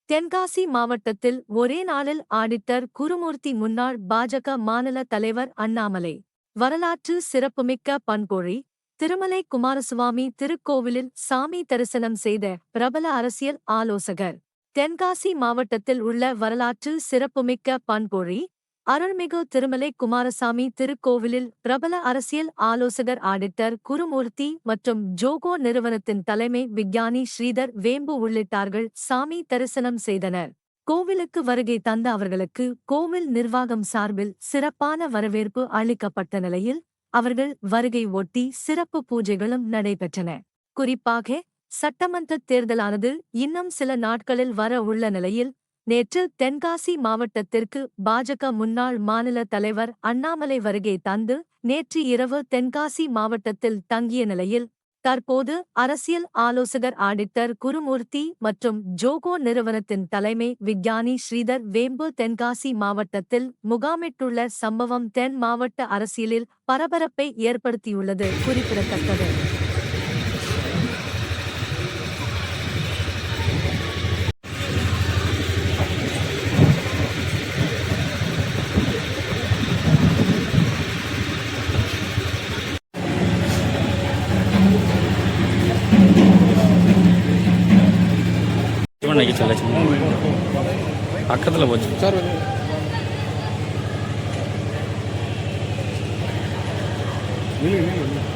தென்காசி மாவட்டத்தில் ஒரே நாளில் ஆடிட்டர் குருமூர்த்தி முன்னாள் பாஜக மாநில தலைவர் அண்ணாமலை. வரலாற்று சிறப்புமிக்க பண்பொழி திருமலை குமாரசுவாமி திருக்கோவிலில் சாமி தரிசனம் செய்த பிரபல அரசியல் ஆலோசகர். தென்காசி மாவட்டத்தில் உள்ள வரலாற்று சிறப்புமிக்க பண்பொழி அருள்மிகு திருமலை குமாரசாமி திருக்கோவிலில் பிரபல அரசியல் ஆலோசகர் ஆடிட்டர் குருமூர்த்தி மற்றும் ஜோகோ நிறுவனத்தின் தலைமை விஞ்ஞானி ஸ்ரீதர் வேம்பு உள்ளிட்டார்கள் சாமி தரிசனம் செய்தனர். கோவிலுக்கு வருகை தந்த அவர்களுக்கு கோவில் நிர்வாகம் சார்பில் சிறப்பான வரவேற்பு அளிக்கப்பட்ட நிலையில் அவர்கள் வருகை ஒட்டி சிறப்பு பூஜைகளும் நடைபெற்றன. குறிப்பாக சட்டமன்ற தேர்தலானது இன்னும் சில நாட்களில் வர உள்ள நிலையில் நேற்று தென்காசி மாவட்டத்திற்கு பாஜக முன்னாள் மாநில தலைவர் அண்ணாமலை வருகை தந்து நேற்று இரவு தென்காசி மாவட்டத்தில் தங்கிய நிலையில் தற்போது அரசியல் ஆலோசகர் ஆடிட்டர் குருமூர்த்தி மற்றும் ஜோகோ நிறுவனத்தின் தலைமை விஞ்ஞானி ஸ்ரீதர் வேம்பு தென்காசி மாவட்டத்தில் முகாமிட்டுள்ள சம்பவம் தென் மாவட்ட அரசியலில் பரபரப்பை ஏற்படுத்தியுள்ளது குறிப்பிடத்தக்கது. பக்கத்தில் போச்சு சார். இல்லை